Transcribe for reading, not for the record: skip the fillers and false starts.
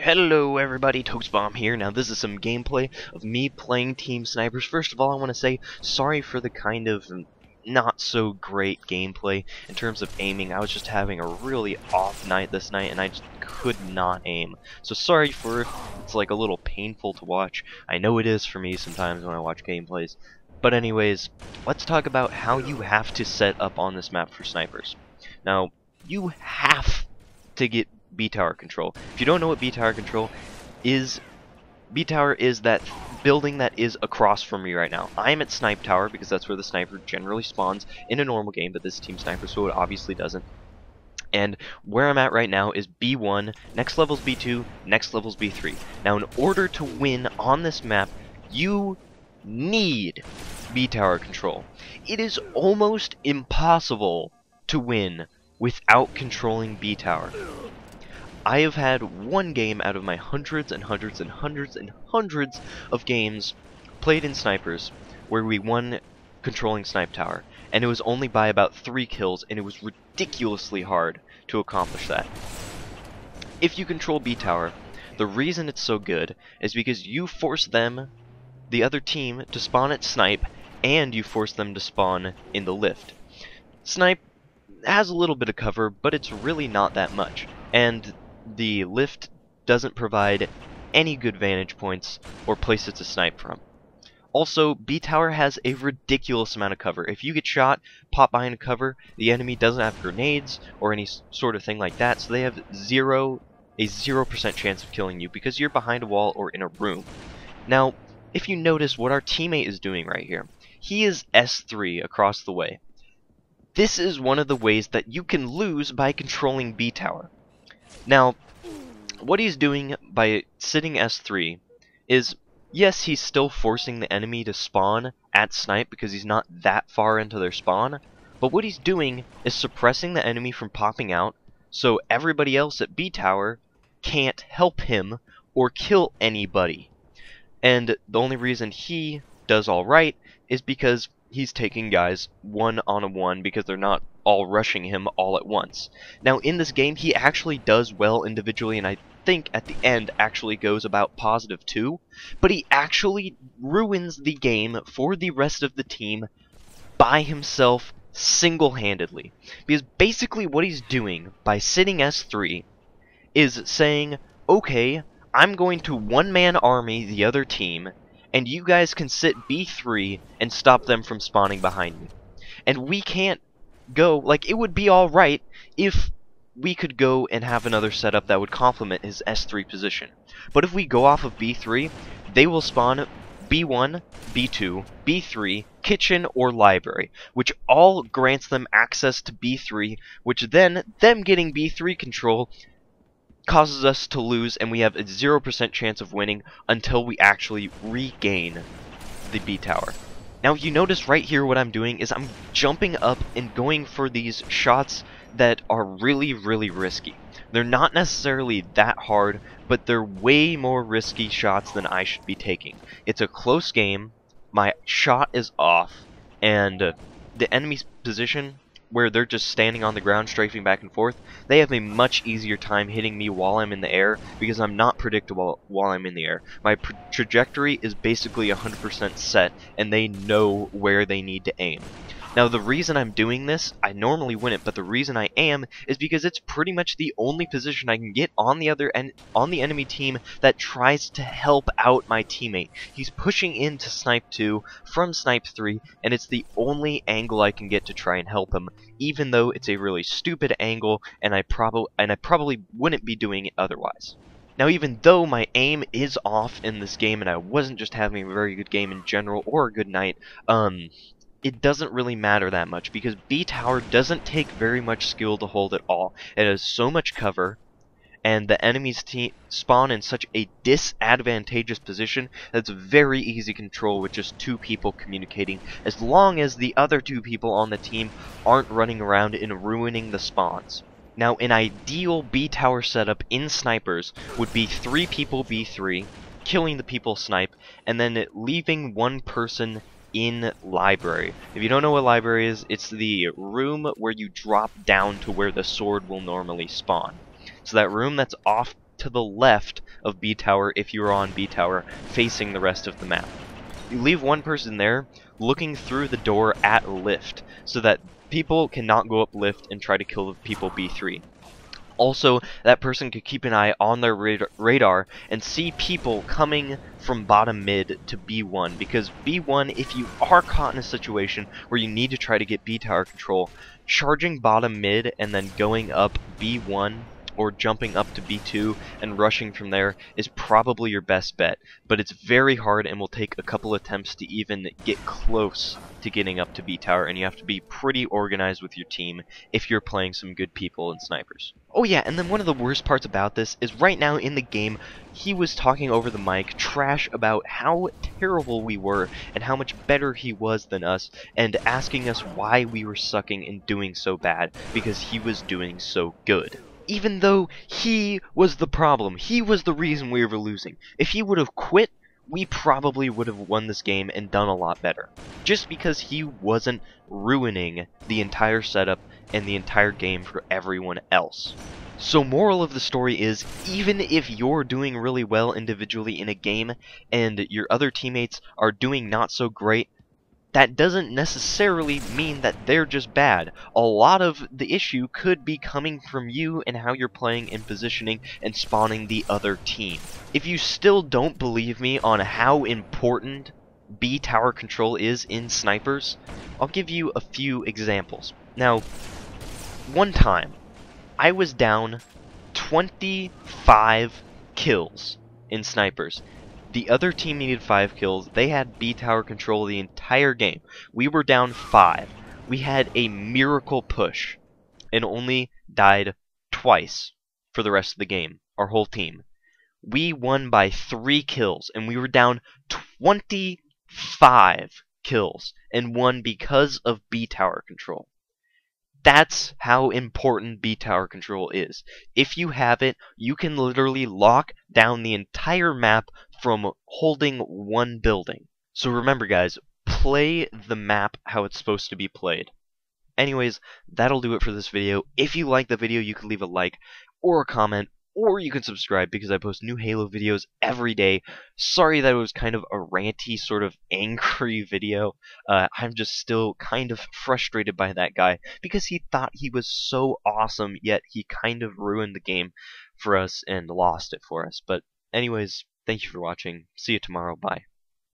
Hello everybody, Toastbomb here. Now this is some gameplay of me playing Team Snipers. First of all, I want to say sorry for the kind of not so great gameplay in terms of aiming. I was just having a really off night this night and I just could not aim. So sorry for if it's like a little painful to watch. I know it is for me sometimes when I watch gameplays. But anyways, let's talk about how you have to set up on this map for snipers. Now, you have to get B-Tower control. If you don't know what B-Tower control is, B-Tower is that building that is across from me right now. I'm at Snipe Tower because that's where the sniper generally spawns in a normal game, but this is Team Sniper, so it obviously doesn't. And where I'm at right now is B1, next level's B2, next level's B3. Now in order to win on this map, you need B-Tower control. It is almost impossible to win without controlling B-Tower. I have had one game out of my hundreds and hundreds and hundreds and hundreds of games played in snipers where we won controlling Snipe Tower, and it was only by about 3 kills, and it was ridiculously hard to accomplish that. If you control B Tower, the reason it's so good is because you force them, the other team, to spawn at Snipe, and you force them to spawn in the lift. Snipe has a little bit of cover, but it's really not that much, and the lift doesn't provide any good vantage points or places to snipe from. Also, B-Tower has a ridiculous amount of cover. If you get shot, pop behind a cover, the enemy doesn't have grenades or any sort of thing like that, so they have a 0% chance of killing you because you're behind a wall or in a room. Now, if you notice what our teammate is doing right here, he is S3 across the way. This is one of the ways that you can lose by controlling B-Tower. Now, what he's doing by sitting S3 is, yes, he's still forcing the enemy to spawn at Snipe because he's not that far into their spawn, but what he's doing is suppressing the enemy from popping out so everybody else at B-Tower can't help him or kill anybody. And the only reason he does alright is because he's taking guys one-on-one because they're not all rushing him all at once. Now in this game he actually does well individually, and I think at the end actually goes about +2, but he actually ruins the game for the rest of the team by himself single-handedly. Because basically what he's doing by sitting S3 is saying, okay, I'm going to one-man army the other team, and you guys can sit B3 and stop them from spawning behind me. And we can't go, like, it would be alright if we could go and have another setup that would complement his S3 position. But if we go off of B3, they will spawn B1, B2, B3, kitchen, or library, which all grants them access to B3, which then, them getting B3 control causes us to lose, and we have a 0% chance of winning until we actually regain the B Tower. Now you notice right here what I'm doing is I'm jumping up and going for these shots that are really, really risky. They're not necessarily that hard, but they're way more risky shots than I should be taking. It's a close game, my shot is off, and the enemy's position, where they're just standing on the ground strafing back and forth, they have a much easier time hitting me while I'm in the air because I'm not predictable while I'm in the air. My trajectory is basically 100% set, and they know where they need to aim. Now the reason I'm doing this, I normally win it, but the reason I am is because it's pretty much the only position I can get on the enemy team that tries to help out my teammate. He's pushing into Snipe 2 from Snipe 3, and it's the only angle I can get to try and help him, even though it's a really stupid angle, and I probably wouldn't be doing it otherwise. Now even though my aim is off in this game, and I wasn't just having a very good game in general or a good night, it doesn't really matter that much because B-Tower doesn't take very much skill to hold at all. It has so much cover, and the enemy's team spawn in such a disadvantageous position that it's very easy to control with just 2 people communicating, as long as the other 2 people on the team aren't running around and ruining the spawns. Now an ideal B-Tower setup in snipers would be 3 people B3, killing the people Snipe, and then leaving 1 person in library. If you don't know what library is, it's the room where you drop down to where the sword will normally spawn. So that room that's off to the left of B tower if you are on B tower, facing the rest of the map. You leave one person there, looking through the door at lift, so that people cannot go up lift and try to kill the people B3. Also, that person could keep an eye on their radar and see people coming from bottom mid to B1, because B1, if you are caught in a situation where you need to try to get B tower control, charging bottom mid and then going up B1 or jumping up to B2 and rushing from there is probably your best bet, but it's very hard and will take a couple attempts to even get close to getting up to B tower, and you have to be pretty organized with your team if you're playing some good people and snipers. Oh yeah, and then one of the worst parts about this is right now in the game, he was talking over the mic trash about how terrible we were and how much better he was than us, and asking us why we were sucking and doing so bad because he was doing so good. Even though he was the problem, he was the reason we were losing. If he would have quit, we probably would have won this game and done a lot better. Just because he wasn't ruining the entire setup and the entire game for everyone else. So moral of the story is, even if you're doing really well individually in a game and your other teammates are doing not so great, that doesn't necessarily mean that they're just bad. A lot of the issue could be coming from you and how you're playing and positioning and spawning the other team. If you still don't believe me on how important B tower control is in snipers, I'll give you a few examples. Now, one time, I was down 25 kills in snipers. The other team needed 5 kills. They had B tower control the entire game. We were down 5. We had a miracle push and only died twice for the rest of the game, our whole team. We won by 3 kills, and we were down 25 kills and won because of B tower control. That's how important B tower control is. If you have it, you can literally lock down the entire map from holding one building. So remember guys, play the map how it's supposed to be played. Anyways, that'll do it for this video. If you like the video, you can leave a like or a comment, or you can subscribe because I post new Halo videos every day. Sorry that it was kind of a ranty, sort of angry video. I'm just still kind of frustrated by that guy because he thought he was so awesome, yet he kind of ruined the game for us and lost it for us. But anyways, thank you for watching. See you tomorrow. Bye.